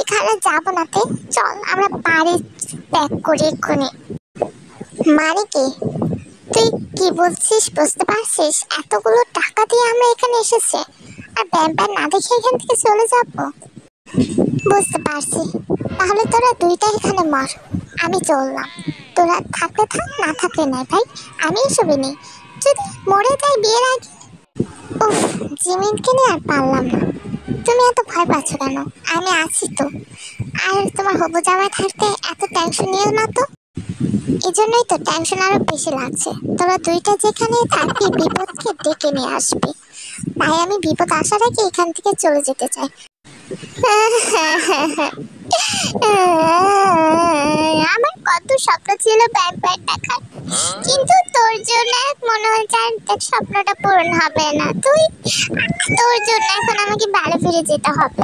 এখানে যাবো না তে, চল আমরা বাড়ি ব্যাক করি এক্ষুনি। মানে কি তুই কি বলছিস বুঝতে পারছিস? এতগুলো টাকা দিয়ে আমরা এখানে এসেছি আর ব্যাপার না দেখে এখান থেকে চলে যাবো? বুঝতে পারছি, তাহলে তোরা দুইটা এখানে মর, আমি চললাম। তোরা থাকলে থাক, না থাকলে নাই ভাই, আমি এসবই নেই। যদি মরে যাই বিয়ের আগে। উফ, জিমিনকে নিয়ে আর পারলাম না। তুমি এত ভয় পাচ্ছ কেন? আমি আছি তো। আর তোমার হবু জামাই থাকতে এত টেনশন নিও না তো। এই জন্যই তো টেনশন আরো বেশি লাগছে। তোরা দুইটা যেখানে থাকবি বিপদকে ডেকে নিয়ে আসবি, তাই আমি বিপদ আসার আগে এখান থেকে চলে যেতে চাই। আমার কত স্বপ্ন ছিল ব্যাপার দেখার, কিন্তু তোর জন্য মনে হচ্ছে আর স্বপ্নটা পূরণ হবে না। তোর জন্য এখন আমাকে বাড়ি ফিরে যেতে হবে।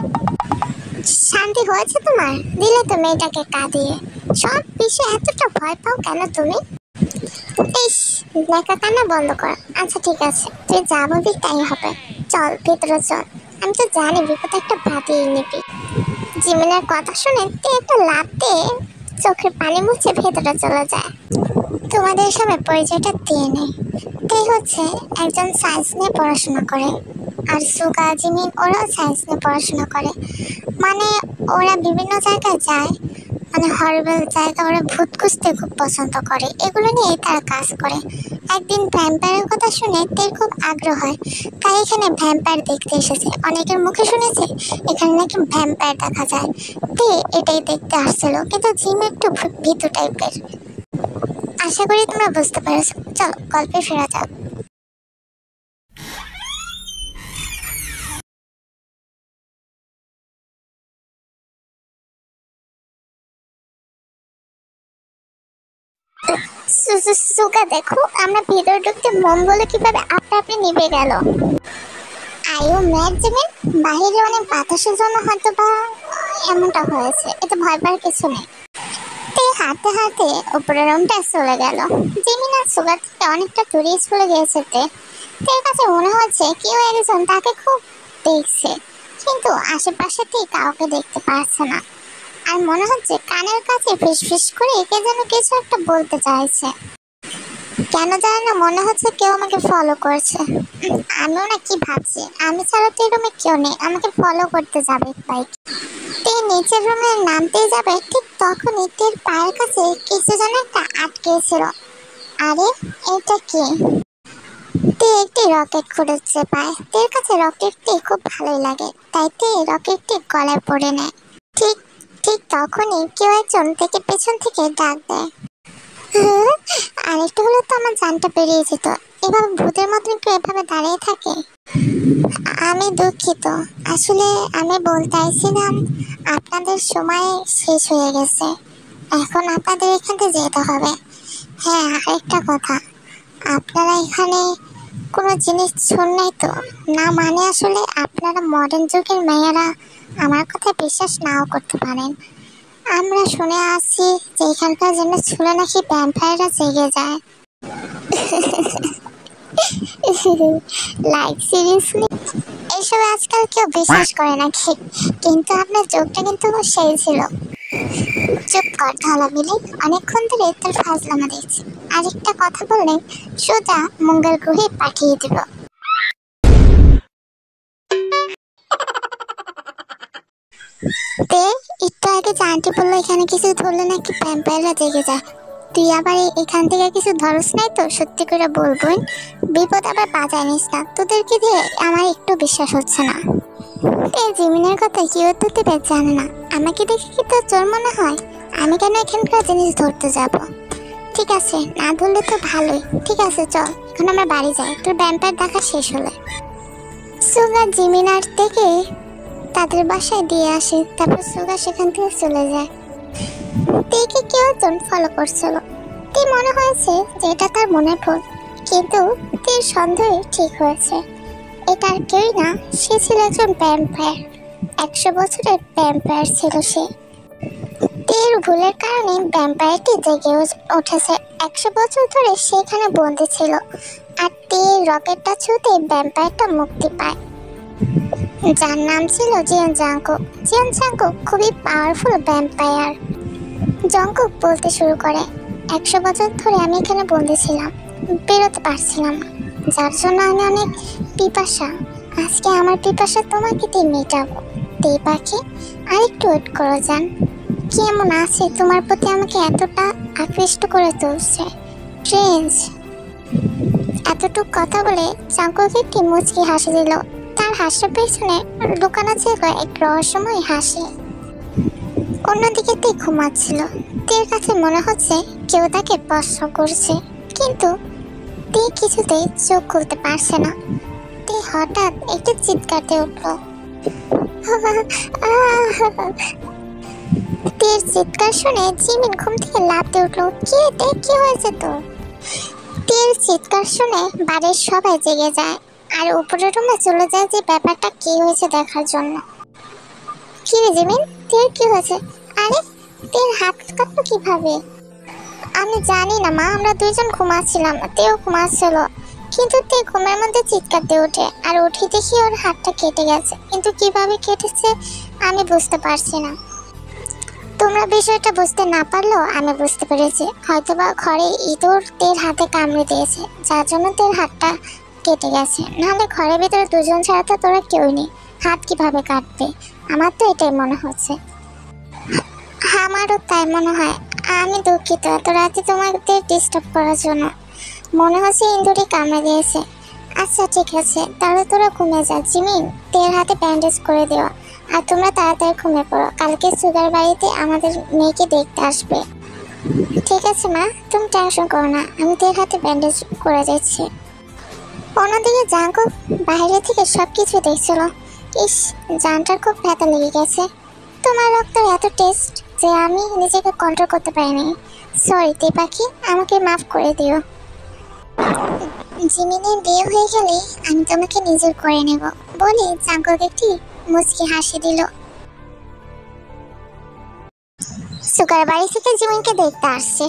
শান্তি হয়েছে তোমার? দিলে তো মেয়েটাকে কাঁদিয়ে। সব বিষয়ে এতটা ভয় পাও কেন তুমি? ইস, লেখা কান্না বন্ধ কর। আচ্ছা ঠিক আছে, তুই যা বলবি তাই হবে। চল ভেতরে চল, আমি তো জানি বিপদ একটা বাদিয়ে নিবি। জিমিনের কথা শুনে তুই একটা লাফ দিয়ে চোখের পানি মুছে ভেতরে চলে যায়। তোমাদের সবাই পরিচয়টা দিয়ে নেই। তুই হচ্ছে একজন সায়েন্স নিয়ে পড়াশোনা করে, আর সুগা জিমিন ওরাও সায়েন্স নিয়ে পড়াশোনা করে। মানে ওরা বিভিন্ন জায়গায় যায়, মানে হরবেল জায়গা, ওরা ভূত খুঁজতে খুব পছন্দ করে, এগুলো নিয়ে তারা কাজ করে। একদিন ভ্যাম্পায়ারের কথা শুনে তের খুব আগ্রহ হয়, তাই এখানে ভ্যাম্পায়ার দেখতে এসেছে। অনেকের মুখে শুনেছে এখানে নাকি ভ্যাম্পায়ার দেখা যায়, তে এটাই দেখতে আসছিল। কিন্তু জিম একটু ভীতু টাইপের। আশা করি তোমরা বুঝতে পেরেছো। চলো গল্পে ফেরা যাক। সুগা দেখো, আমরা ভিতরে ঢুকতে মন বলে কিভাবে আপনা আপনি নিভে গেল। আয়ো ম্যাট জিমিন, বাহিরে অনেক বাতাসের জন্য হয়তো বা এমনটা হয়েছে, এতে ভয় পাওয়ার কিছু নেই। তে হাঁটতে হাঁটতে উপরের রুমটা চলে গেল। জিমিন আর সুগার থেকে অনেকটা দূরে চলে গিয়েছে। তের কাছে মনে হচ্ছে কেউ একজন তাকে খুব দেখছে, কিন্তু আশেপাশে কাউকে দেখতে পাচ্ছে না। আর মনে হচ্ছে কানের কাছে ফিস ফিস করে কে যেন কিছু একটা বলতে চাইছে। কেন জানি না মনে হচ্ছে কেউ আমাকে ফলো করছে। আমিও না কি ভাবছি, আমি ছাড়া তো এই রুমে কেউ নেই, আমাকে ফলো করতে যাবে বাইক। তে নিচের রুমে নামতেই যাবে, ঠিক তখনই তের পায়ের কাছে কিছু যেন একটা আটকেছিল। আরে এটা কি? তে একটি রকেট খুঁড়েছে পায়। তের কাছে রকেটটি খুব ভালোই লাগে, তাই তে রকেটটি গলায় পড়ে নেয়। ঠিক ঠিক তখনই কেউ একজন থেকে পেছন থেকে ডাক দেয়, আরেকটু হলে তো আমার জানটা বেরিয়ে যেত। এভাবে ভূতের মতন কেউ এভাবে দাঁড়িয়ে থাকে? আমি দুঃখিত, আসলে আমি বলতে চাইছিলাম আপনাদের সময় শেষ হয়ে গেছে, এখন আপনাদের এখান থেকে যেতে হবে। হ্যাঁ, আরেকটা কথা, আপনারা এখানে কোনো জিনিস শোন নাই তো? না মানে আসলে আপনারা মডার্ন যুগের মেয়েরা আমার কথা বিশ্বাস নাও করতে পারেন। আমরা শুনে আসছি যে এখানকার জন্য ছিল নাকি ভ্যাম্পায়াররা জেগে যায়। লাইক সিরিয়াসলি, এসব আজকাল কেউ বিশ্বাস করে নাকি? কিন্তু আপনার চোখটা কিন্তু সেই ছিল। চুপ কর ঢালা মিলে, অনেকক্ষণ ধরে তোর ফাজলামা দেখছি। আরেকটা কথা বললে সোজা মঙ্গল গ্রহে পাঠিয়ে দেব। তে একটু আগে জানতে বললো এখানে কিছু ধরলে নাকি ভ্যাম্পায়াররা জেগে যায়। তুই আবার এখান থেকে কিছু ধরস নাই তো? সত্যি করে বলবই, বিপদ আবার বাজায় নিস না, তোদেরকে দিয়ে আমার একটু বিশ্বাস হচ্ছে না। এই জিমিনের কথা কি উত্তর দেবে জানে না। আমাকে দেখে কি তোর চোর মনে হয়? আমি কেন এখানকার জিনিস ধরতে যাব? ঠিক আছে, না ধরলে তো ভালোই। ঠিক আছে চল, এখন আমরা বাড়ি যাই, তোর ভ্যাম্পায়ার দেখা শেষ হলে। সুগা জিমিনার থেকে তাদের বাসায় দিয়ে আসে, তারপর সুগা সেখান থেকে চলে যায়। তেকে কেউ একজন ফলো করছিল। তে মনে হয়েছে যে এটা তার মনের ভুল, কিন্তু তের সন্দেহ ঠিক হয়েছে। এটা আর কেউই না, সে ছিল একজন ভ্যাম্পায়ার। 100 বছরের ভ্যাম্পায়ার ছিল সে। তের ভুলের কারণে ভ্যাম্পায়ারটি জেগে উঠেছে। 100 বছর ধরে সেখানে বন্দি ছিল, আর তের রকেটটা ছুঁতে ভ্যাম্পায়ারটা মুক্তি পায়। যার নাম ছিল জিয়ন জাংকুক। জিয়ন জাংকুক খুবই পাওয়ারফুল ভ্যাম্পায়ার। জংকুক বলতে শুরু করে, 100 বছর ধরে আমি এখানে বন্দি ছিলাম, বেরোতে পারছিলাম না, যার জন্য আমি অনেক পিপাসা। আজকে আমার পিপাসা তোমাকে দিয়ে মেটাবো। তে পাখি, আরেকটু ওয়েট করো যান। কি এমন আছে তোমার প্রতি আমাকে এতটা আকৃষ্ট করে তুলছে? ট্রেন্স। এতটুক কথা বলে জাংকুক একটি মুচকি হাসি দিল। তার হাসির পেছনে লুকানো ছিল এক রহস্যময় হাসি। অন্যদিকে তে ঘুমাচ্ছিল। তের কাছে মনে হচ্ছে কেউ তাকে স্পর্শ করছে, কিন্তু তে কিছুতেই চোখ খুলতে পারছে না। তে হঠাৎ একটি চিৎকার দিয়ে উঠল। তের চিৎকার শুনে জিমিন ঘুম থেকে লাফ দিয়ে উঠল। কি তে, কি হয়েছে তোর? তের চিৎকার শুনে বাড়ির সবাই জেগে যায় আর উপরের রুমে চলে যায় যে ব্যাপারটা কি হয়েছে দেখার জন্য। কি রে জিমিন, তের কি হয়েছে? আরে তের হাত কাটলো কিভাবে? আমি জানি না মা, আমরা দুইজন ঘুমাচ্ছিলাম, তেও ঘুমাচ্ছিল, কিন্তু তে ঘুমের মধ্যে চিৎকার দিয়ে ওঠে আর উঠে দেখি ওর হাতটা কেটে গেছে, কিন্তু কিভাবে কেটেছে আমি বুঝতে পারছি না। তোমরা বিষয়টা বুঝতে না পারলেও আমি বুঝতে পেরেছি, হয়তোবা ঘরে ইঁদুর তের হাতে কামড়ে দিয়েছে, যার জন্য তের হাতটা কেটে গেছে। নাহলে ঘরের ভিতরে দুজন ছাড়া তো তোরা কেউই নেই, হাত কিভাবে কাটবে? আমার তো এটাই মনে হচ্ছে। আমারও তাই মনে হয়। আমি দুঃখিত এত রাতে তোমাদের ডিস্টার্ব করার জন্য। মনে হচ্ছে ইঁদুরই কামড়ে দিয়েছে। আচ্ছা ঠিক আছে, তাহলে তোরা ঘুমে যা। জিমিন, তের হাতে ব্যান্ডেজ করে দেওয়া, আর তোমরা তাড়াতাড়ি ঘুমিয়ে পড়ো। কালকে সুগার বাড়িতে আমাদের মেয়েকে দেখতে আসবে। ঠিক আছে মা, তুমি টেনশন করো না, আমি তের হাতে ব্যান্ডেজ করে দিচ্ছি। অন্যদিকে জাংকুক বাইরে থেকে সবকিছু দেখছিল। ইস, জানটার খুব ব্যথা লেগে গেছে। তোমার রক্তের এত টেস্ট যে আমি নিজেকে কন্ট্রোল করতে পারিনি। সরি তে পাখি, আমাকে মাফ করে দিও। জিমিনের বিয়ে হয়ে গেলে আমি তোমাকে নিজের করে নেব বলে জাংকুক একটি মুচকি হাসি দিল। সুগার বাড়ি থেকে জিমিনকে দেখতে আসছে।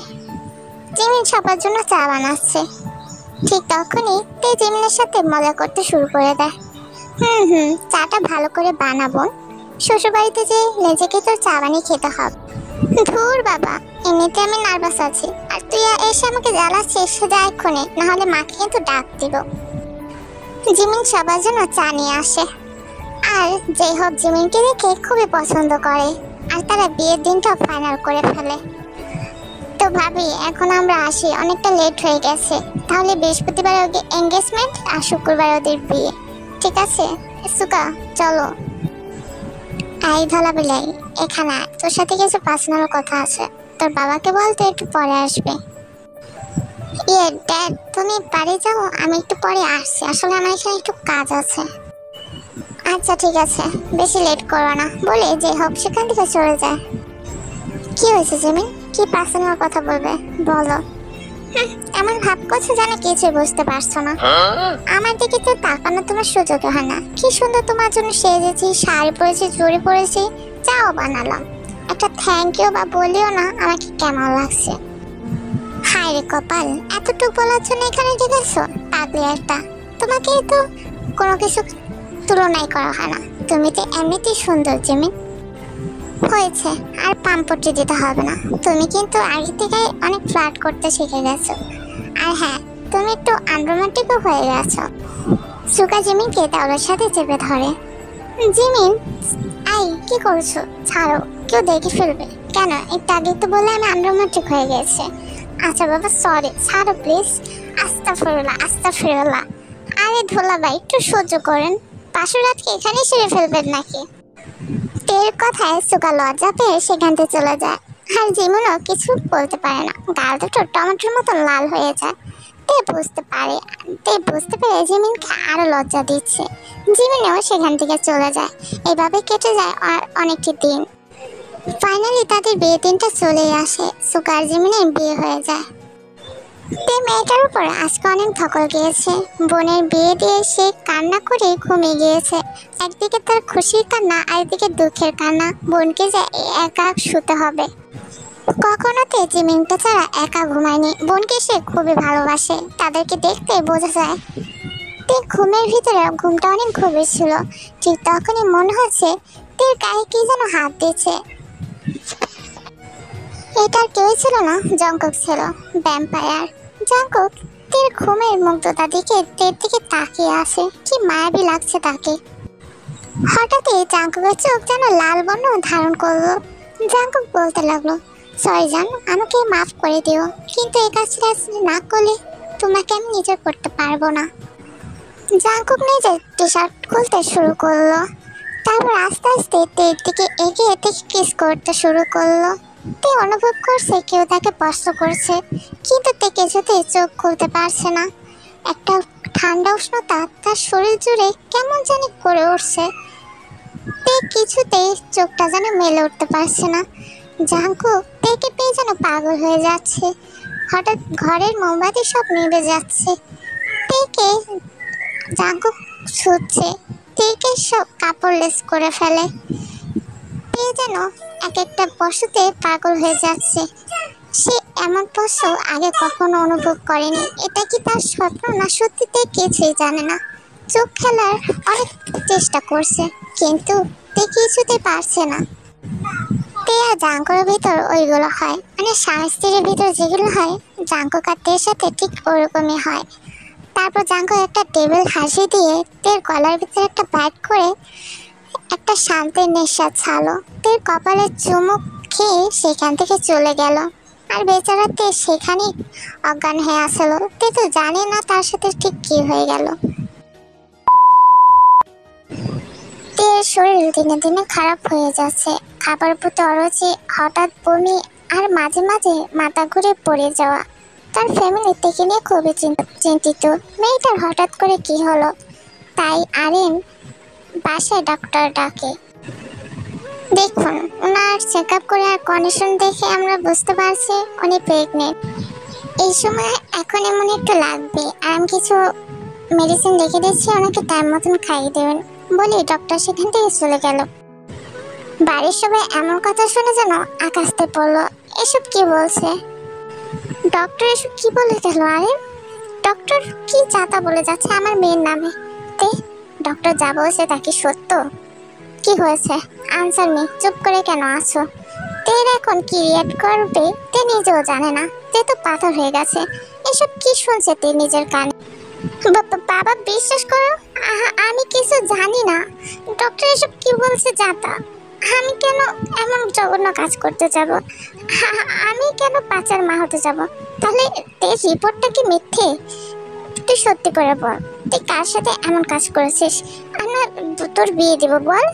জিমিন সবার জন্য চা বানাচ্ছে। ঠিক তখনই তে জিমিনের সাথে মজা করতে শুরু করে দেয়। চাটা ভালো করে বানাবো, শ্বশুরবাড়িতে যে নিজেকে তোর চা বানিয়ে খেতে হবে। ধুর বাবা, এমনিতে আমি নার্ভাস আছি, আর তুই এসে আমাকে জ্বালাচ্ছিস, যা এক্ষুনি, নাহলে মাকে কিন্তু ডাক দিব। জিমিন সবার জন্য চা নিয়ে আসে, আর যেই হোক জিমিনকে দেখে খুবই পছন্দ করে, আর তারা বিয়ের দিনটা ফাইনাল করে ফেলে। তো ভাবি এখন আমরা আসি, অনেকটা লেট হয়ে গেছে। তাহলে বৃহস্পতিবার ওদের এঙ্গেজমেন্ট আর শুক্রবার ওদের বিয়ে, ঠিক আছে? সুকা চলো। আই ধলা বিলাই, এখানে তোর সাথে কিছু পার্সোনাল কথা আছে। তোর বাবাকে বলতে একটু পরে আসবে। ইয়ে ড্যাড, তুমি বাড়ি যাও, আমি একটু পরে আসছি, আসলে আমার এখানে একটু কাজ আছে। আচ্ছা ঠিক আছে, বেশি লেট করো না বলে যে হোক সেখান থেকে চলে যায়। কি হয়েছে জিমিন, কি পার্সোনাল কথা বলবে বলো? এমন ভাব করছো যেন কিছুই বুঝতে পারছো না। আমার দিকে তো তাকানো তোমার সুযোগ হয় না। কি সুন্দর তোমার জন্য সেজেছি, শাড়ি পরেছি, চুড়ি পরেছি, চাও বানালাম, একটা থ্যাংক ইউ বা বলিও না আমাকে কেমন লাগছে। হায় রে কপাল, এতটুকু বলার জন্য এখানে ডেকেছো? পাগলি একটা, তোমাকে তো কোনো কিছু তুলনাই করা হয় না। তুমি তো এমনিতেই সুন্দর জিমিন। হয়েছে, আর পাম্পটি দিতে হবে না। তুমি কিন্তু আগে থেকে অনেক ফ্লার্ট করতে শিখে গেছো। আর হ্যাঁ, তুমি একটু আনরোমান্টিকও হয়ে গেছো। সুকা জিমিনকে দেওয়ালের সাথে চেপে ধরে। জিমিন, আই কি করছো? ছাড়ো, কেউ দেখে ফেলবে। কেন, একটু আগে তো বলে আমি আনরোমান্টিক হয়ে গেছে। আচ্ছা বাবা সরি, ছাড়ো প্লিজ। আস্তাগফিরুল্লাহ, আস্তাগফিরুল্লাহ। আরে ধোলা ভাই, একটু সহ্য করেন, পাশের রাতকে এখানে সেরে ফেলবেন নাকি? তের কথায় সুকা লজ্জা পেয়ে সেখান থেকে চলে যায়, আর জিমিনও কিছু বলতে পারে না। গাল দুটো টমেটোর মতো লাল হয়ে যায়। তে বুঝতে পেরে জিমিনকে আরো লজ্জা দিচ্ছে। জিমিনও সেখান থেকে চলে যায়। এভাবে কেটে যায় অনেকটি দিন। ফাইনালি তাদের বিয়ের দিনটা চলেই আসে। সুকা আর জিমিনের বিয়ে হয়ে যায়। তে মেয়েটার উপর আজকে অনেক ধকল গিয়েছে। বোনের বিয়ে দিয়ে সে কান্না করে ঘুমিয়ে গিয়েছে। একদিকে তার খুশির কান্না, আরেকদিকে দুঃখের কান্না। বোনকে যে একা শুতে হবে। কখনো তে জিমিনকে ছাড়া একা ঘুমায়নি। বোনকে সে খুবই ভালোবাসে। তাদেরকে দেখতে বোঝা যায় তে ঘুমের ভিতরে ঘুমটা অনেক গভীর ছিল। ঠিক তখনই মনে হচ্ছে তের গায়ে কি যেন হাত দিচ্ছে। এটা আর কেউই ছিল না, জঙ্কুক ছিল, ভ্যাম্পায়ার। জঙ্কুক তের ঘুমের মুগ্ধতা দেখে তের দিকে তাকিয়ে আসে, কি মায়াবী লাগছে তাকে। হঠাৎই জঙ্কুকের চোখ যেন লাল বর্ণ ধারণ করলো। জঙ্কুক বলতে লাগলো, সরি জান, আমাকে মাফ করে দিও, কিন্তু এই কাজটা না করলে তোমাকে আমি নিজে করতে পারবো না। জঙ্কুক নিজের টি শার্ট খুলতে শুরু করলো, তারপর আস্তে আস্তে তের দিকে এগিয়ে তেকে কিস করতে শুরু করলো। তে অনুভব করছে কেউ তাকে স্পর্শ করছে, কিন্তু তে কিছুতেই চোখ খুলতে পারছে না। একটা ঠান্ডা উষ্ণতা তার শরীর জুড়ে কেমন জানি করে উঠছে। তে কিছুতেই চোখটা যেন মেলে উঠতে পারছে না। জঙ্কুক তেকে পেয়ে যেন পাগল হয়ে যাচ্ছে। হঠাৎ ঘরের মোমবাতি সব নিভে যাচ্ছে। তেকে জঙ্কুক ছুটছে, তেকে সব কাপড় লেস করে ফেলে। তে যেন এক একটা পশুতে পাগল হয়ে যাচ্ছে। সে এমন পশু আগে কখনো অনুভব করেনি। এটা কি তার স্বপ্ন না সত্যিতে কিছুই জানে না। চোখ খেলার অনেক চেষ্টা করছে, কিন্তু তে কিছুতে পারছে না। তে আর জাঙ্কুকের ভিতর ওইগুলো হয়, মানে স্বামী স্ত্রীর ভিতর যেগুলো হয় জাঙ্কুক আর তের সাথে ঠিক ওরকমই হয়। তারপর জাঙ্কুক একটা টেবিল হাসি দিয়ে তের গলার ভিতরে একটা ব্যাট করে একটা শান্তির নিঃশ্বাস ছাড়লো। তের কপালে চুমুক খেয়ে সেখান থেকে চলে গেল। আর বেচারা তে সেখানেই অজ্ঞান হয়ে আসলো। তে তো জানে না তার সাথে ঠিক কি হয়ে গেল। তের শরীর দিনে দিনে খারাপ হয়ে যাচ্ছে, খাবার প্রতি অরুচি, হঠাৎ বমি, আর মাঝে মাঝে মাথা ঘুরে পড়ে যাওয়া। তার ফ্যামিলি থেকে নিয়ে খুবই চিন্তিত, মেয়েটার হঠাৎ করে কি হলো। তাই আরিন বাসায় ডক্টর ডাকে। দেখুন, ওনার চেক আপ করে আর কন্ডিশন দেখে আমরা বুঝতে পারছি উনি প্রেগনেন্ট। এই সময় এখন এমন একটু লাগবে, আর আমি কিছু মেডিসিন লিখে দিচ্ছি, ওনাকে টাইম মতন খাইয়ে দেবেন বলে ডক্টর সেখান থেকে চলে গেল। বাড়ির সবাই এমন কথা শুনে যেন আকাশতে পড়লো। এসব কি বলছে ডক্টর, এসব কি বলে গেল? আরে ডক্টর কি চাতা বলে যাচ্ছে আমার মেয়ের নামে। তে ডক্টর যা বলছে তা কি সত্য? কি হয়েছে? আনসার মি, চুপ করে কেন আছো? তের এখন কি রিয়াক্ট করবে তে নিজেও জানে না। তে তো পাথর হয়ে গেছে। এসব কি শুনছে তে নিজের কানে? বাবা বিশ্বাস করো, আমি কিছু জানি না। ডক্টর এসব কি বলছে জাতা? আমি কেন এমন জঘন্য কাজ করতে যাব? আমি কেন বাচ্চার মা হতে যাব? তাহলে তের রিপোর্টটা কি মিথ্যে? তুই সত্যি করে বল, তুই কার সাথে এমন কাজ করেছিস? আমরা তোর বিয়ে দিব, বল।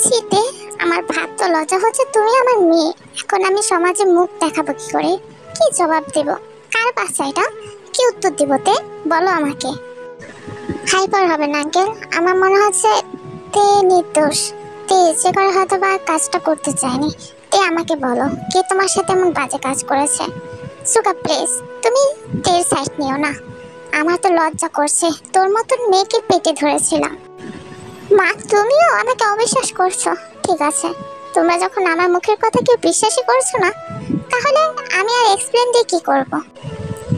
শীতে আমার ভাত তো লজ্জা হচ্ছে, তুমি আমার মেয়ে। এখন আমি সমাজে মুখ দেখাবো কি করে? কি জবাব দেব? কার বাচ্চা এটা? কি উত্তর দিব তে? বলো আমাকে। হাইপার হবে না আঙ্কেল, আমার মনে হচ্ছে তে নির্দোষ। তে ইচ্ছে করে হয়তো বা কাজটা করতে চায়নি। তে আমাকে বলো, কে তোমার সাথে এমন বাজে কাজ করেছে? সুকা প্লিজ, তুমি তের সাইড নিও না। আমার তো লজ্জা করছে, তোর মতন মেয়েকে পেটে ধরেছিলাম। মা, তুমিও আমাকে অবিশ্বাস করছো? ঠিক আছে, তোমরা যখন আমার মুখের কথা কেউ বিশ্বাসই করছো না, তাহলে আমি আর এক্সপ্লেন দিয়ে কি করব?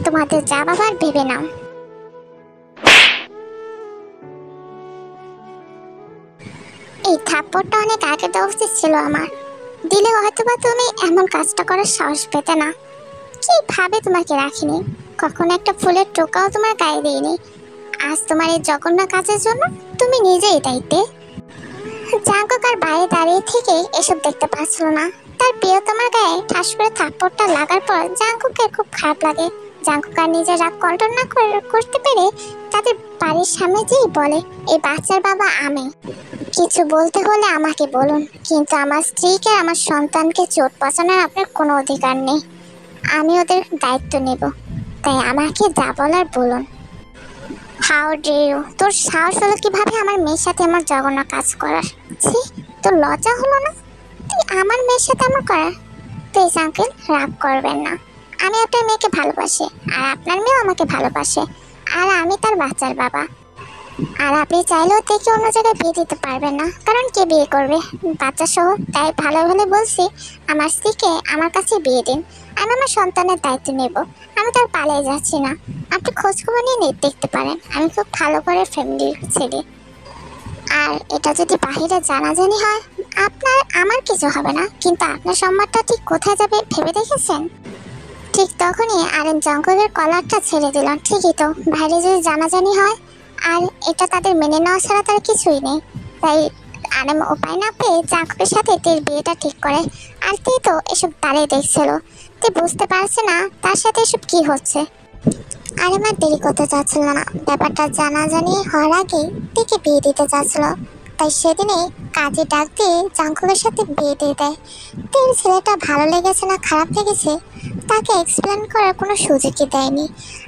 তোমাদের যা বাবার ভেবে নাও। এই থাপ্পড়টা অনেক আগে দেওয়া উচিত ছিল আমার। দিলে হয়তোবা তুমি এমন কাজটা করার সাহস পেতে না। কি ভাবে তোমাকে রাখিনি, কখনো একটা ফুলের টোকাও তোমার গায়ে দিইনি। আজ তোমার এই জঘন্য কাজের জন্য তুমি নিজেই দায়িত্বে। জাঙ্কুক আর বাইরে দাঁড়িয়ে থেকে এসব দেখতে পাচ্ছিল না। তার প্রিয়তমার গায়ে ঠাস করে থাপ্পড়টা লাগার পর জাঙ্কুকের খুব খারাপ লাগে। জাঙ্কুক আর নিজের রাগ কন্ট্রোল না করতে পেরে তাদের বাড়ির সামনে যেই বলে, এই বাচ্চার বাবা আমি। কিছু বলতে হলে আমাকে বলুন, কিন্তু আমার স্ত্রীকে আমার সন্তানকে চোট পচানোর আপনার কোনো অধিকার নেই। আমি ওদের দায়িত্ব নেব, তাই আমাকে যা বলার বলুন। হাউ ডে ইউ, তোর সাহস হলো কিভাবে আমার মেয়ের সাথে আমার জঘন্য কাজ করার? ছি, তোর লজ্জা হলো না? তুই আমার মেয়ের সাথে আমার করার? প্লিজ আঙ্কেল, রাগ করবেন না। আমি আপনার মেয়েকে ভালোবাসি, আর আপনার মেয়েও আমাকে ভালোবাসে, আর আমি তার বাচ্চার বাবা। আর আপনি চাইলেও তেকে অন্য জায়গায় বিয়ে দিতে পারবেন না, কারণ কে বিয়ে করবে বাচ্চা সহ। তাই ভালো ভালো বলছি আমার স্ত্রীকে আমার কাছে বিয়ে দিন, আমি আমার সন্তানের দায়িত্ব নেব। আমি তো আর পালিয়ে যাচ্ছি না, আপনি খোঁজখবর নিয়ে দেখতে পারেন আমি খুব ভালো করে ফ্যামিলির ছেলে। আর এটা যদি বাহিরে জানাজানি হয় আপনার আমার কিছু হবে না, কিন্তু আপনার সম্মানটা ঠিক কোথায় যাবে ভেবে দেখেছেন? ঠিক তখনই আরেন জঙ্গলের কলারটা ছেড়ে দিল। ঠিকই তো, বাইরে যদি জানাজানি হয় আর এটা তাদের মেনে নেওয়া ছাড়া তার কিছুই নেই। তাই আরেম উপায় না পেয়ে জাঙ্কুকের সাথে তের বিয়েটা ঠিক করে। আর তে তো এসব দাঁড়িয়ে দেখছিল, তে বুঝতে পারছে না তার সাথে এসব কি হচ্ছে। আরেম আর দেরি করতে চাচ্ছিল না, ব্যাপারটা জানাজানি হওয়ার আগেই তেকে বিয়ে দিতে চাচ্ছিল। তাই সেদিনে কাজে ডাক দিয়ে জাঙ্কুকের সাথে বিয়ে দিয়ে দেয়। তের ছেলেটা ভালো লেগেছে না খারাপ লেগেছে তাকে এক্সপ্লেন করার কোনো সুযোগই দেয়নি।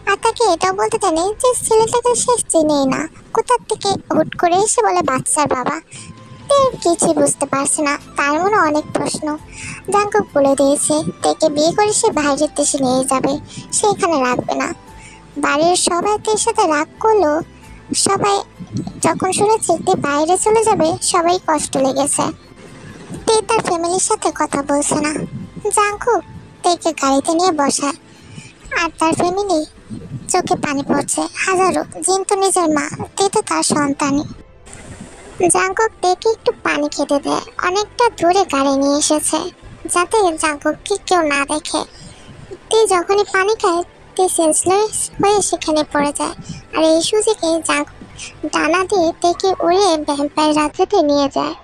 আর তাকে এটাও বলতে দেয়নি যে ছেলেটাকে সে চেনেই না, কোথার থেকে হুট করে এসে বলে বাচ্চার বাবা। তের কিছুই বুঝতে পারছে না, তার মনে অনেক প্রশ্ন। জাঙ্কুক বলে দিয়েছে তেকে বিয়ে করে সে বাইরের দেশে নিয়ে যাবে, সে এখানে রাখবে না। বাড়ির সবাই তের সাথে রাগ করলো, সবাই যখন শুনেছে তে বাইরে চলে যাবে সবাই কষ্ট লেগেছে। তে তার ফ্যামিলির সাথে কথা বলছে না। জাঙ্কুক তেকে গাড়িতে নিয়ে বসায়, আর তার ফ্যামিলি চোখে পানি পড়ছে। হাজারো কিন্তু নিজের মা, তে তো তার সন্তানই। জাঙ্কুক তেকে একটু পানি খেতে দেয়, অনেকটা দূরে গাড়ি নিয়ে এসেছে যাতে জাঙ্কুককে কেউ না দেখে। তে যখনই পানি খায় তে সেন্সলেস হয়ে সেখানে পড়ে যায়। আর এই সুযোগে জাঙ্কুক ডানা দিয়ে তেকে উড়ে ভ্যাম্পায়ার রাজ্যতে নিয়ে যায়।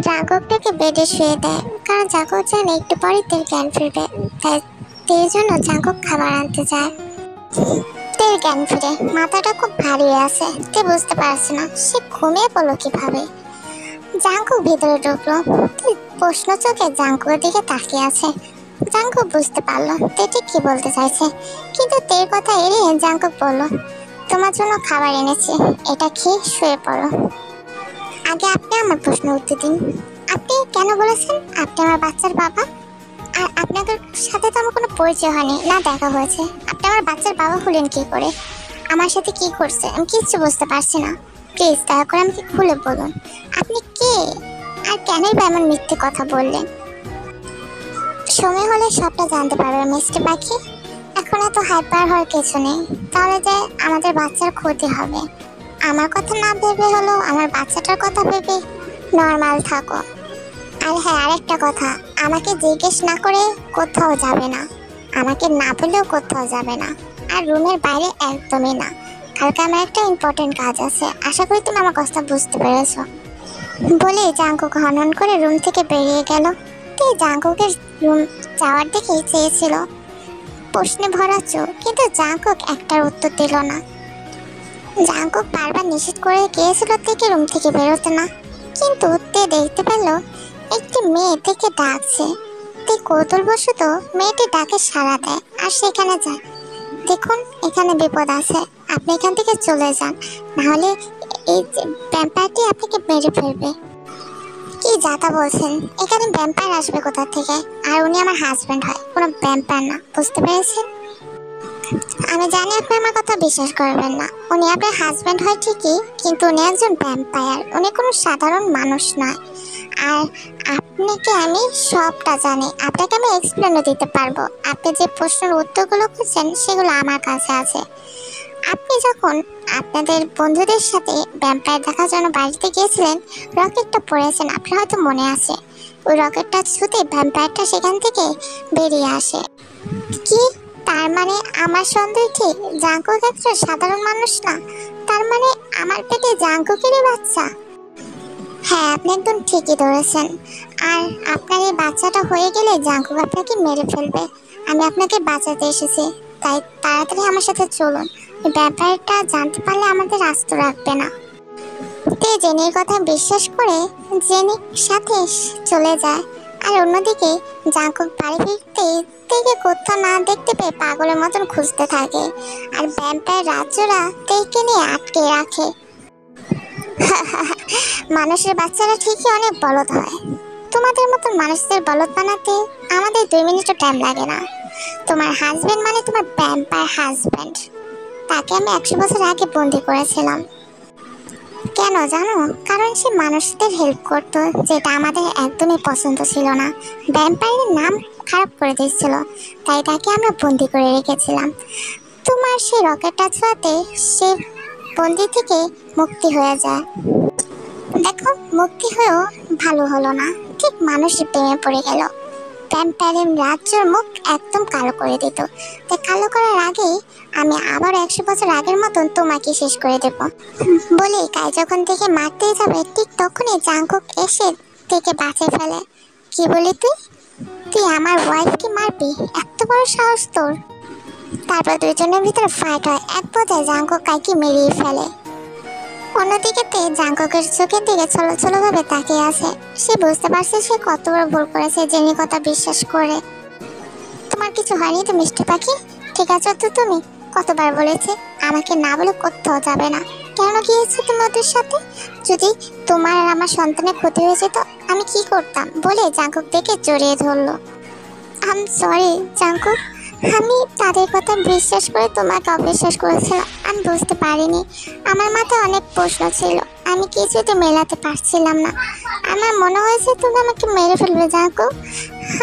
জাঙ্কুক থেকে বেডে শুয়ে দেয়, কারণ জাঙ্কুক জানে একটু পরে তের জ্ঞান ফিরবে। তাই তের জন্য জাঙ্কুক খাবার আনতে যায়। তের জ্ঞান ফিরে, মাথাটা খুব ভারী আছে, তে বুঝতে পারছে না সে ঘুমিয়ে পড়লো কিভাবে। জাঙ্কুক ভিতরে ঢুকলো, তে প্রশ্ন চোখে জাঙ্কুকের দিকে তাকিয়ে আছে। জাঙ্কুক বুঝতে পারলো তে ঠিক কি বলতে চাইছে, কিন্তু তের কথা এড়িয়ে জাঙ্কুক বলল, তোমার জন্য খাবার এনেছি, এটা খেয়ে শুয়ে পড়ো। আগে আপনি আমার প্রশ্ন উত্তর দিন, আপনি কেন বলেছেন আপনি আমার বাচ্চার বাবা? আর আপনাদের সাথে তো আমার কোনো পরিচয় হয়নি, না দেখা হয়েছে, আপনি আমার বাচ্চার বাবা হলেন কি করে? আমার সাথে কি করছে আমি কিচ্ছু বুঝতে পারছি না, প্লিজ দয়া করে আমাকে খুলে বলুন আপনি কে, আর কেনই বা এমন মিথ্যে কথা বললেন? সময় হলে সবটা জানতে পারবে মিস্টার পাখি, এখন এত হাইপার হওয়ার কিছু নেই, তাহলে যে আমাদের বাচ্চার ক্ষতি হবে। আমার কথা না ভেবে হলো আমার বাচ্চাটার কথা ভেবে নর্মাল থাকো। আর হ্যাঁ, আরেকটা কথা, আমাকে জিজ্ঞেস না করে কোথাও যাবে না, আমাকে না বলেও কোথাও যাবে না, আর রুমের বাইরে একদমই না, কালকে আমার একটা ইম্পর্টেন্ট কাজ আছে, আশা করি তুমি আমার কথা বুঝতে পেরেছো। বলে জাঙ্কুক হনন করে রুম থেকে বেরিয়ে গেল। তে জাঙ্কুকের রুম যাওয়ার দিকেই চেয়েছিল, প্রশ্নে ভরা চোখ, কিন্তু জাঙ্কুক একটার উত্তর দিল না। জাঙ্কুক বারবার নিষেধ করে গিয়েছিল তেকে রুম থেকে বেরোতে না, কিন্তু তে দেখতে পেল একটি মেয়ে থেকে ডাকছে। তে কৌতূহলবশত মেয়েটি ডাকে সাড়া দেয় আর সেখানে যায়। দেখুন এখানে বিপদ আছে, আপনি এখান থেকে চলে যান, নাহলে এই ভ্যাম্পায়ারটি আপনাকে মেরে ফেলবে। কি যাতা বলছেন, এখানে ভ্যাম্পায়ার আসবে কোথা থেকে? আর উনি আমার হাজবেন্ড হয়, কোনো ভ্যাম্পায়ার না, বুঝতে পেরেছেন? আমি জানি আপনি আমার কথা বিশ্বাস করবেন না, উনি আপনার হাজবেন্ড হয় ঠিকই, কিন্তু উনি একজন ভ্যাম্পায়ার, উনি কোনো সাধারণ মানুষ নয়। আর আপনাকে আমি সবটা জানি, আপনাকে আমি এক্সপ্লেনও দিতে পারবো। আপনি যে প্রশ্নের উত্তরগুলো খুঁজছেন সেগুলো আমার কাছে আছে। আপনি যখন আপনাদের বন্ধুদের সাথে ভ্যাম্পায়ার দেখার জন্য বাড়িতে গিয়েছিলেন, রকেটটা পড়েছেন, আপনার হয়তো মনে আছে। ওই রকেটটা ছুঁতে ভ্যাম্পায়ারটা সেখান থেকে বেরিয়ে আসে। কি, তার মানে আমার সন্দেহ ঠিক, জাঙ্কুক একটা সাধারণ মানুষ না, তার মানে আমার পেটে জাঙ্কুকেরই বাচ্চা? হ্যাঁ, আপনি একদম ঠিকই ধরেছেন। আর আপনার এই বাচ্চাটা হয়ে গেলে জাঙ্কুক আপনাকে মেরে ফেলবে। আমি আপনাকে বাঁচাতে এসেছি, তাই তাড়াতাড়ি আমার সাথে চলুন, এই ব্যাপারটা জানতে পারলে আমাদের আস্ত রাখবে না। তে জেনির কথা বিশ্বাস করে জেনির সাথে চলে যায়। আর অন্যদিকে জাঙ্কুক বাড়ি ফিরতে তেকে কোথাও না দেখতে পেয়ে পাগলের মতন খুঁজতে থাকে, আর ভ্যাম্পায়ার রাজ্যরা তেকে নিয়ে আটকে রাখে। মানুষের বাচ্চারা ঠিকই অনেক বলদ হয়। তোমাদের মতন মানুষদের বলদ বানাতে আমাদের 2 মিনিটও টাইম লাগে না। তোমার হাজবেন্ড মানে তোমার ভ্যাম্পায়ার হাজবেন্ড, তাকে আমি 100 বছর আগে বন্দি করেছিলাম। কেন জানো? কারণ সে মানুষদের হেল্প করতো, যেটা আমাদের একদমই পছন্দ ছিল না। ভ্যাম্পায়ারের নাম খারাপ করে দিচ্ছিল, তাই তাকে আমরা বন্দি করে রেখেছিলাম। তোমার সেই রকেটটা ছোঁয়াতে সে বন্দি থেকে মুক্তি হয়ে যায়। দেখো, মুক্তি হয়েও ভালো হলো না, ঠিক মানুষের প্রেমে পড়ে গেল। ভ্যাম্পায়ারের রাজ্যের মুখ একদম কালো করে দিত, তাই কালো করার আগেই আমি আবার 100 বছর আগের মতন তোমাকে শেষ করে দেব। বলে কাই যখন থেকে মারতে যাবে, ঠিক তখনই জাঙ্কুক এসে থেকে বাঁচিয়ে ফেলে। কি বলি তুই? তুই আমার ওয়াইফকে মারবি? এত বড় সাহস তোর! তারপর দুজনের ভিতরে ফাইট হয়। এক পর্যায়ে জাঙ্কুক কাইকে মেরিয়ে ফেলে। অন্যদিকে জাঙ্কুকের চোখের দিকে ছলো ভাবে তাকিয়ে আছে। সে বুঝতে পারছে সে কত বড় ভুল করেছে জেনে কথা বিশ্বাস করে। তোমার কিছু হয়নি তো মিষ্টি পাখি? ঠিক আছে তো? তুমি কতবার বলেছে আমাকে না বলে কোথাও যাবে না? কেন গিয়েছো তুমি ওদের সাথে? যদি তোমার আর আমার সন্তানের ক্ষতি হয়ে যেত আমি কি করতাম? বলে জাঙ্কুক দেখে জড়িয়ে ধরলো। আই এম সরি জাঙ্কুক, আমি তাদের কথা বিশ্বাস করে তোমাকে অবিশ্বাস করেছিলাম। আমি বুঝতে পারিনি, আমার মাথায় অনেক প্রশ্ন ছিল, আমি কিছুতে মেলাতে পারছিলাম না। আমার মনে হয়েছে তুমি আমাকে মেরে ফেলবে জাঙ্কুক,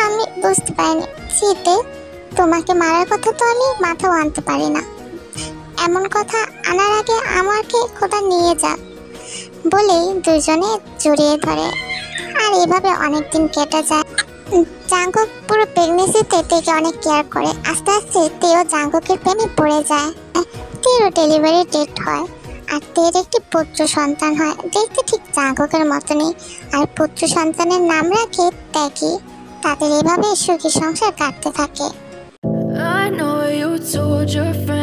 আমি বুঝতে পারিনি। শীতে তোমাকে মারার কথা তো আমি মাথাও আনতে পারি না। এমন কথা আনার আগে আমাকে খোদা নিয়ে যাক। বলেই দুজনে জড়িয়ে ধরে, আর এভাবে অনেকদিন কেটে যায়। জাঙ্কুক পুরো প্রেগনেন্সিতে তেকে অনেক কেয়ার করে। আস্তে আস্তে তেও জাঙ্কুকের প্রেমে পড়ে যায়। তেরও ডেলিভারি ডেট হয়, আর তের একটি পুত্র সন্তান হয়, দেখতে ঠিক জাঙ্কুকের মতনই। আর পুত্র সন্তানের নাম রাখে ত্যাগী। তাদের এভাবে সুখী সংসার কাটতে থাকে। I know you told your friends